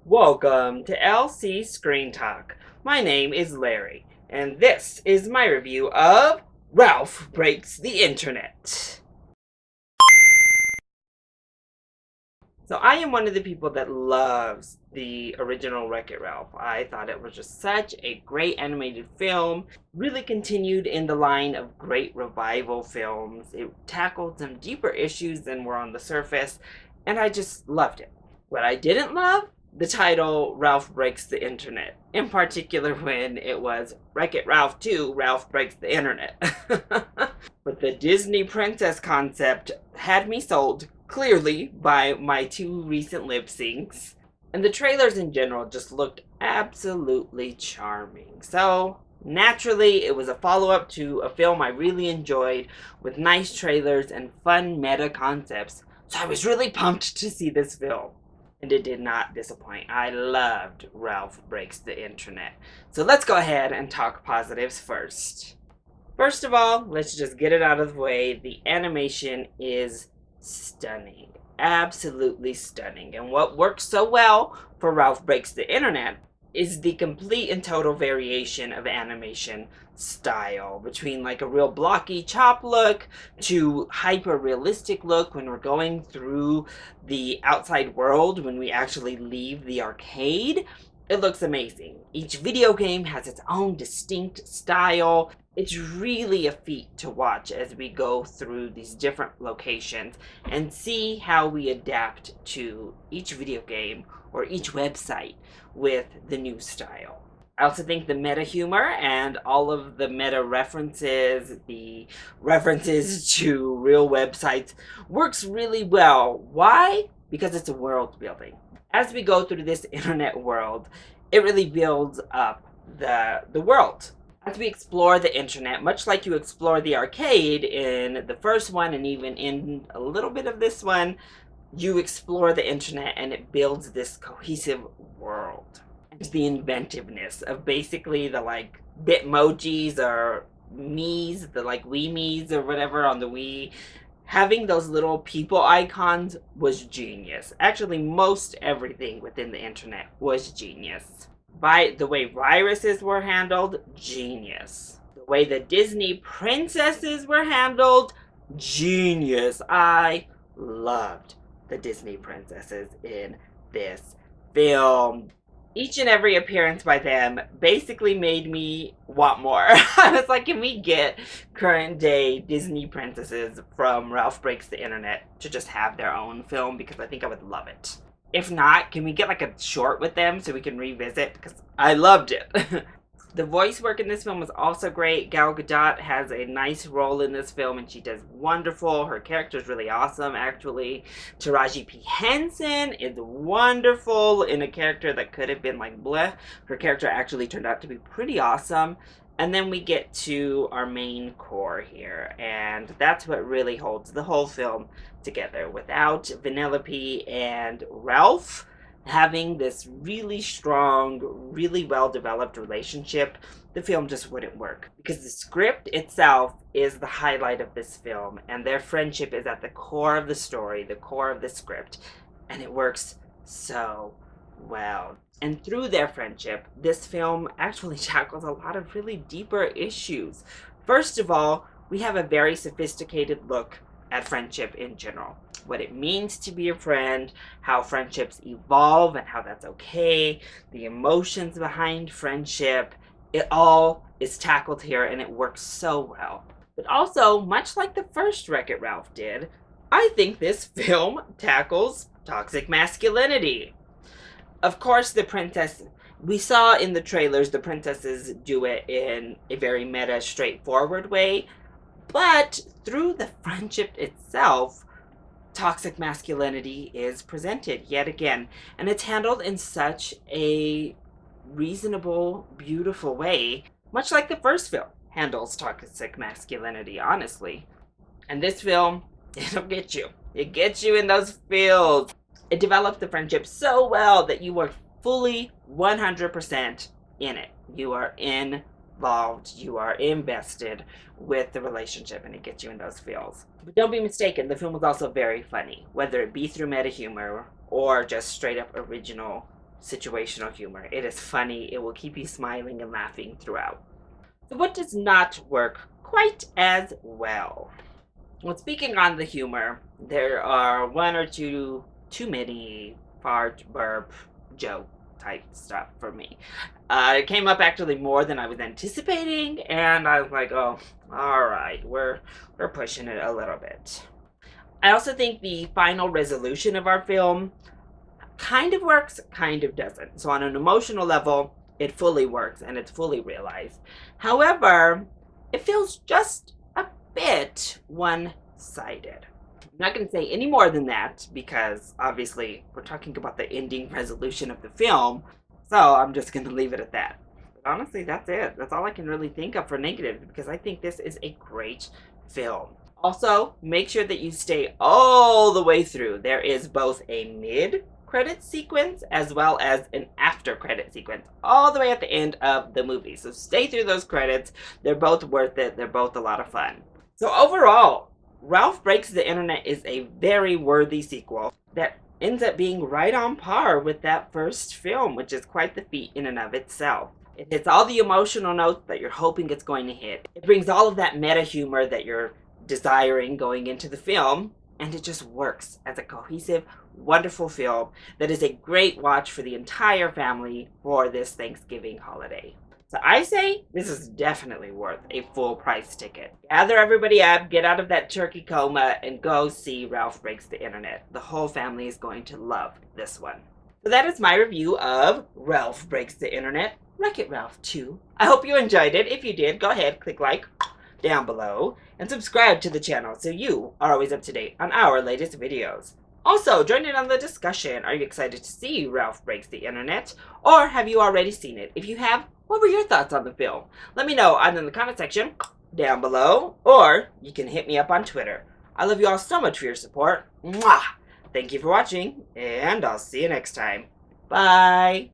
Welcome to LC Screen Talk. My name is Larry, and this is my review of Ralph Breaks the Internet. So I am one of the people that loves the original Wreck-It Ralph. I thought it was just such a great animated film. Really continued in the line of great revival films. It tackled some deeper issues than were on the surface, and I just loved it. What I didn't love? The title Ralph Breaks the Internet. In particular when it was Wreck-It Ralph 2, Ralph Breaks the Internet. But the Disney princess concept had me sold, clearly, by my two recent lip syncs. And the trailers in general just looked absolutely charming. So, naturally, it was a follow-up to a film I really enjoyed with nice trailers and fun meta concepts. So I was really pumped to see this film. And it did not disappoint. I loved Ralph Breaks the Internet. So let's go ahead and talk positives first. First of all, let's just get it out of the way. The animation is stunning. Absolutely stunning. And what works so well for Ralph Breaks the Internet is the complete and total variation of animation style, between like a real blocky chop look to hyper realistic look when we're going through the outside world, when we actually leave the arcade. It looks amazing. Each video game has its own distinct style. It's really a feat to watch as we go through these different locations and see how we adapt to each video game or each website with the new style. I also think the meta humor and all of the meta references, the references to real websites, works really well. Why? Because it's a world building. As we go through this internet world, it really builds up the world. As we explore the internet, much like you explore the arcade in the first one and even in a little bit of this one, you explore the internet and it builds this cohesive world. It's the inventiveness of basically the like Bitmojis or Miis, the like Wii Miis or whatever on the Wii. Having those little people icons was genius. Actually, most everything within the internet was genius. By the way viruses were handled, genius. The way the Disney princesses were handled, genius. I loved the Disney princesses in this film. Each and every appearance by them basically made me want more. I was like, can we get current day Disney princesses from Ralph Breaks the Internet to just have their own film? Because I think I would love it. If not, can we get like a short with them so we can revisit? Because I loved it. The voice work in this film was also great. Gal Gadot has a nice role in this film and she does wonderful. Her character is really awesome, actually. Taraji P. Henson is wonderful in a character that could have been like bleh. Her character actually turned out to be pretty awesome. And then we get to our main core here, and that's what really holds the whole film together. Without Vanellope and Ralph having this really strong, really well-developed relationship, the film just wouldn't work. Because the script itself is the highlight of this film, and their friendship is at the core of the story, the core of the script, and it works so well. And through their friendship, this film actually tackles a lot of really deeper issues. First of all, we have a very sophisticated look at friendship in general. What it means to be a friend, how friendships evolve and how that's okay, the emotions behind friendship, it all is tackled here and it works so well. But also, much like the first Wreck-It Ralph did, I think this film tackles toxic masculinity. Of course, the princess, we saw in the trailers the princesses do it in a very meta, straightforward way, but through the friendship itself, toxic masculinity is presented yet again, and it's handled in such a reasonable, beautiful way, much like the first film handles toxic masculinity, honestly. And this film, it'll get you. It gets you in those feels. It develops the friendship so well that you are fully 100% in it. You are involved, you are invested with the relationship, and it gets you in those feels. But don't be mistaken, the film was also very funny, whether it be through meta humor or just straight up original situational humor. It is funny. It will keep you smiling and laughing throughout. So what does not work quite as well? Well, speaking on the humor, there are one or two too many fart, burp, joke type stuff for me. It came up actually more than I was anticipating, and I was like, oh, all right, we're pushing it a little bit. I also think the final resolution of our film kind of works, kind of doesn't. So on an emotional level, it fully works and it's fully realized. However, it feels just a bit one-sided. I'm not going to say any more than that because obviously we're talking about the ending resolution of the film. So I'm just going to leave it at that. But honestly, that's it. That's all I can really think of for negative because I think this is a great film. Also, make sure that you stay all the way through. There is both a mid-credit sequence as well as an after-credit sequence all the way at the end of the movie. So stay through those credits. They're both worth it. They're both a lot of fun. So overall, Ralph Breaks the Internet is a very worthy sequel that ends up being right on par with that first film, which is quite the feat in and of itself. It hits all the emotional notes that you're hoping it's going to hit. It brings all of that meta humor that you're desiring going into the film, and it just works as a cohesive, wonderful film that is a great watch for the entire family for this Thanksgiving holiday. So I say this is definitely worth a full price ticket. Gather everybody up, get out of that turkey coma, and go see Ralph Breaks the Internet. The whole family is going to love this one. So that is my review of Ralph Breaks the Internet, Wreck-It Ralph 2. I hope you enjoyed it. If you did, go ahead, click like down below and subscribe to the channel so you are always up to date on our latest videos. Also, join in on the discussion. Are you excited to see Ralph Breaks the Internet? Or have you already seen it? If you have, what were your thoughts on the film? Let me know either in the comment section down below, or you can hit me up on Twitter. I love you all so much for your support. Mwah! Thank you for watching, and I'll see you next time. Bye!